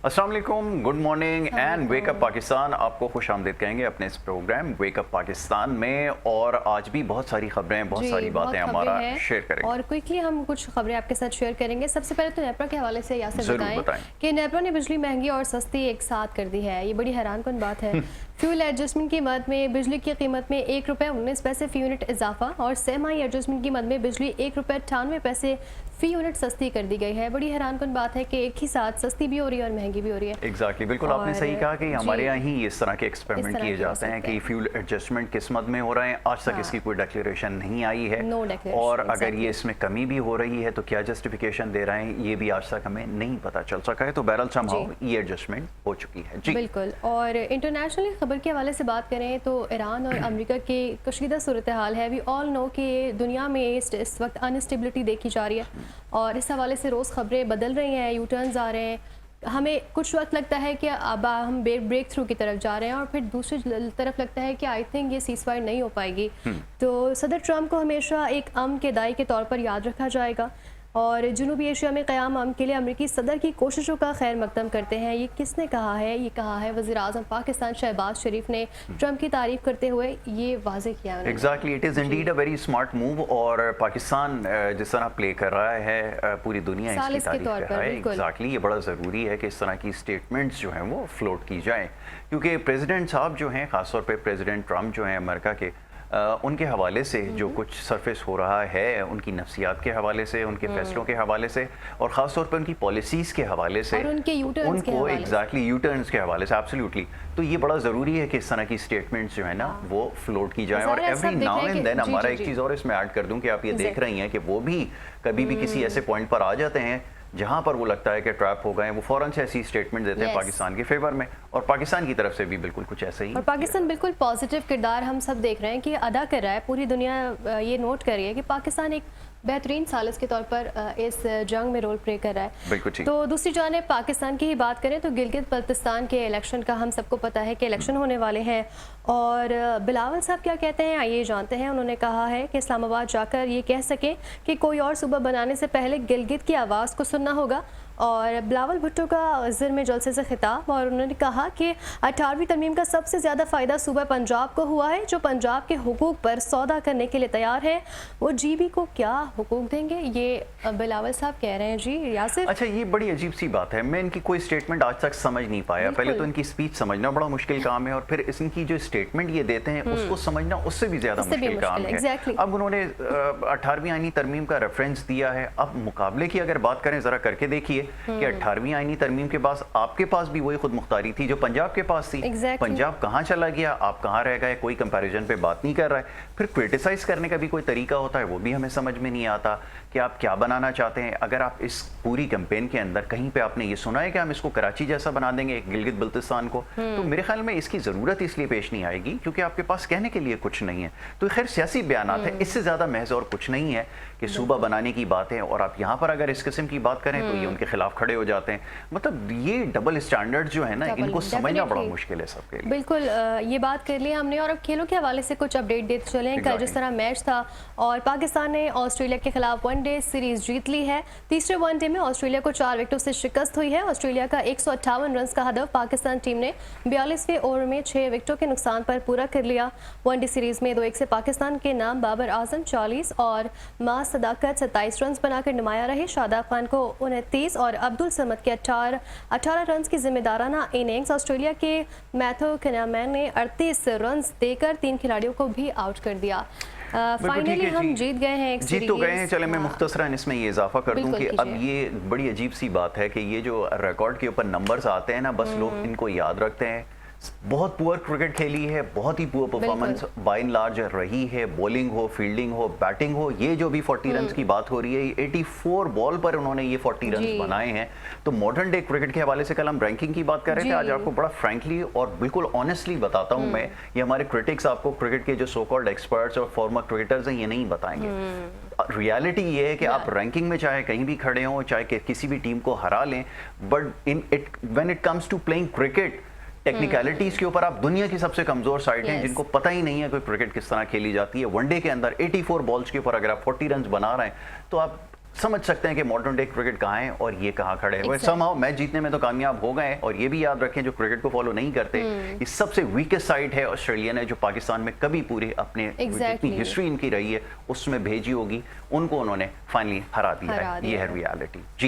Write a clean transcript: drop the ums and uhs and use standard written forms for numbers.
अस्सलाम वालेकुम, good morning and wake up Pakistan. आपको खुश आमदीद कहेंगे अपने इस प्रोग्राम वेक अप पाकिस्तान में। और आज भी बहुत सारी खबरें, बहुत सारी बातें हमारा शेयर करेंगे और क्विकली हम कुछ खबरें आपके साथ शेयर करेंगे। सबसे पहले तो नेपरा के हवाले से यासिर बताएं कि नेपरा ने बिजली महंगी और सस्ती एक साथ कर दी है। ये बड़ी हैरानकुन बात है। फ्यूल एडजस्टमेंट की मद में बिजली की कीमत में ₹1.19 फी यूनिट इजाफा और सेमाई एडजस्टमेंट की मद में बिजली ₹1.98 फी यूनिट सस्ती कर दी गई है। बड़ी हैरानकुन बात है कि एक ही साथ सस्ती भी हो रही है और महंगी भी हो रही है। एग्जैक्टली, बिल्कुल आपने सही कहा कि हमारे यहाँ ही इस तरह के एक्सपेरिमेंट किए जाते हैं कि फ्यूल एडजस्टमेंट किस मद में हो रहे हैं। आज तक इसकी कोई डिक्लेरेशन नहीं आई है और अगर ये इसमें कमी भी हो रही है तो क्या जस्टिफिकेशन दे रहे हैं ये भी आज तक हमें नहीं पता चल सका है। तो बहरहाल समहाउ ये एडजस्टमेंट हो चुकी है जी। बिल्कुल। और इंटरनेशनली खबर के हवाले से बात करें तो ईरान और अमेरिका की कशीदा सूरत हाल है। वी ऑल नो कि दुनिया में इस वक्त अनस्टेबिलिटी देखी जा रही है और इस हवाले से रोज़ खबरें बदल रही हैं, यू टर्न्स आ रहे हैं। हमें कुछ वक्त लगता है कि अब हम ब्रेक थ्रू की तरफ जा रहे हैं और फिर दूसरी तरफ लगता है कि आई थिंक ये सीज फायर नहीं हो पाएगी। तो सदर ट्रंप को हमेशा एक अमन के दाई के तौर पर याद रखा जाएगा और जनूबी एशिया में क़याम अमन के लिए अमरीकी सदर की कोशिशों का खैर मकदम करते हैं। ये किसने कहा है? ये कहा है वज़ीर आज़म पाकिस्तान शहबाज शरीफ ने ट्रंप की तारीफ करते हुए ये वाज़ेह किया। Exactly, it is indeed a very smart move और पाकिस्तान जिस तरह प्ले कर रहा है पूरी दुनिया इसकी तारीफ कर रहा है। एग्जैक्टली, ये बड़ा ज़रूरी है कि इस तरह की स्टेटमेंट्स जो हैं वो फ्लोट की जाएँ क्योंकि प्रेसिडेंट साहब जो हैं, ख़ासतौर पर प्रेसिडेंट ट्रंप जो हैं अमेरिका के, उनके हवाले से जो कुछ सरफेस हो रहा है, उनकी नफ्सियात के हवाले से, उनके फैसलों के हवाले से और ख़ास तौर पर उनकी पॉलिसीज़ के हवाले से, उनको एग्जैक्टली यू टर्न्स के हवाले से एब्सोल्युटली। तो ये बड़ा ज़रूरी है कि इस तरह की स्टेटमेंट्स जो है ना वो फ्लोट की जाए। और एवरी नाउ एंड देन हमारा एक चीज़ और इसमें ऐड कर दूं कि आप ये देख रही हैं कि वो भी कभी भी किसी ऐसे पॉइंट पर आ जाते हैं जहां पर वो लगता है कि ट्रैप हो गए, वो फौरन से ऐसी स्टेटमेंट देते हैं पाकिस्तान के फेवर में और पाकिस्तान की तरफ से भी बिल्कुल कुछ ऐसे ही। और पाकिस्तान बिल्कुल पॉजिटिव किरदार हम सब देख रहे हैं कि अदा कर रहा है। पूरी दुनिया ये नोट कर रही है कि पाकिस्तान एक बेहतरीन सालिस के तौर पर इस जंग में रोल प्ले कर रहा है। बिल्कुल ठीक। तो दूसरी जानिब पाकिस्तान की ही बात करें तो गिलगित बल्तिस्तान के इलेक्शन का हम सबको पता है कि इलेक्शन होने वाले हैं और बिलावल साहब क्या कहते हैं आइए जानते हैं। उन्होंने कहा है कि इस्लामाबाद जाकर ये कह सकें कि कोई और सूबा बनाने से पहले गिलगित की आवाज़ को सुनना होगा। और बिलावल भुट्टो का ज़िर में जलसे से खिताब और उन्होंने कहा कि 18वीं तरमीम का सबसे ज़्यादा फ़ायदा सूबा पंजाब को हुआ है जो पंजाब के हुकूक पर सौदा करने के लिए तैयार है। वो जीबी को क्या हुकूक देंगे, ये बिलावल साहब कह रहे हैं। जी यासिर, अच्छा, ये बड़ी अजीब सी बात है। मैं इनकी कोई स्टेटमेंट आज तक समझ नहीं पाया। पहले तो इनकी स्पीच समझना बड़ा मुश्किल काम है और फिर इनकी जो स्टेटमेंट ये देते हैं उसको समझना उससे भी ज़्यादा मुश्किल काम है। अब उन्होंने 18वीं आईनी तरमीम का रेफरेंस दिया है। अब मुकाबले की अगर बात करें ज़रा करके देखिए कि 18वीं आईनी तरमीम के बाद आपके पास भी वही खुद मुख्तारी थी जो पंजाब के पास थी। पंजाब कहाँ चला गया, आप कहाँ रह गए, कोई कंपैरिजन पे बात नहीं कर रहा है। फिर क्रिटिसाइज करने का भी कोई तरीका होता है, वो भी हमें समझ में नहीं आता कि आप क्या बनाना चाहते हैं। अगर आप इस पूरी कैंपेन के अंदर कहीं पे आपने ये सुना है कि हम इसको कराची जैसा बना देंगे गिलगित बल्तिस्तान को, तो मेरे ख्याल में इसकी ज़रूरत इसलिए पेश नहीं आएगी क्योंकि आपके पास कहने के लिए कुछ नहीं है। तो खैर सियासी बयानात है, इससे ज़्यादा महज और कुछ नहीं है कि सूबा बनाने की बात है और आप यहाँ पर अगर इस किस्म की बात करें तो ये उनके खिलाफ खड़े हो जाते हैं। मतलब ये डबल स्टैंडर्ड जो है ना, इनको समझना बड़ा मुश्किल है सबके लिए। बिल्कुल, ये बात कर ली हमने और अब खेलों के हवाले से कुछ अपडेट देते चले। कल जिस तरह मैच था और पाकिस्तान ने ऑस्ट्रेलिया के खिलाफ वनडे सीरीज जीत ली है। तीसरे वनडे में ऑस्ट्रेलिया को 4 विकेटों से शिकस्त हुई है। ऑस्ट्रेलिया का 158 रन का हदफ पाकिस्तान टीम ने 42वें ओवर में 6 विकेटों के नुकसान पर पूरा कर लिया। वनडे सीरीज में 2-1 से पाकिस्तान के नाम बाबर आजम 40 और मां सदाकत 27 रन बनाकर नुमाया रहे। शादाब खान को 29 और अब्दुल समद के 18 रन की जिम्मेदाराना इनिंग्स। ऑस्ट्रेलिया के मैथ्यू किनामैन ने 38 रन देकर 3 खिलाड़ियों को भी आउट कर दिया। फाइनली हम जीत गए हैं, जीत तो गए हैं। चले मैं मुख्तसरन इसमें ये इजाफा कर दूं कि अब ये बड़ी अजीब सी बात है कि ये जो रिकॉर्ड के ऊपर नंबर्स आते हैं ना, बस लोग इनको याद रखते हैं। बहुत पुअर क्रिकेट खेली है, बहुत ही poor performance by and large रही है। बॉलिंग हो, फील्डिंग हो, बैटिंग हो, ये जो भी 40 रन की बात हो रही है, 84 बॉल पर उन्होंने ये 40 रन बनाए हैं। तो मॉडर्न डे क्रिकेट के हवाले से कल हम रैंकिंग की बात कर रहे थे, आज आपको बड़ा फ्रैंकली और बिल्कुल ऑनेस्टली बताता हूं मैं, ये हमारे क्रिटिक्स आपको क्रिकेट के जो सो कॉल्ड एक्सपर्ट्स और फॉर्मर क्रिकेटर्स हैं ये नहीं बताएंगे। रियलिटी ये है कि आप रैंकिंग में चाहे कहीं भी खड़े हों, चाहे किसी भी टीम को हरा लें, but when it comes to playing cricket technicalities के ऊपर आप दुनिया की सबसे कमजोर साइड हैं जिनको पता ही नहीं है कि क्रिकेट किस तरह खेली जाती है। वनडे के अंदर 84 बॉल्स के ऊपर अगर आप 40 रन बना रहे हैं तो आप समझ सकते हैं कि मॉडर्न डे क्रिकेट कहाँ है और ये कहाँ खड़े हैं। समहाउ मैच जीतने में तो कामयाब हो गए, और ये भी याद रखें जो क्रिकेट को फॉलो नहीं करते, ये सबसे वीकेस्ट साइड है ऑस्ट्रेलिया ने, जो पाकिस्तान में कभी पूरे अपने जितनी हिस्ट्री इनकी रही है उसमें भेजी होगी, उनको उन्होंने फाइनली हरा दिया है। ये है रियलिटी।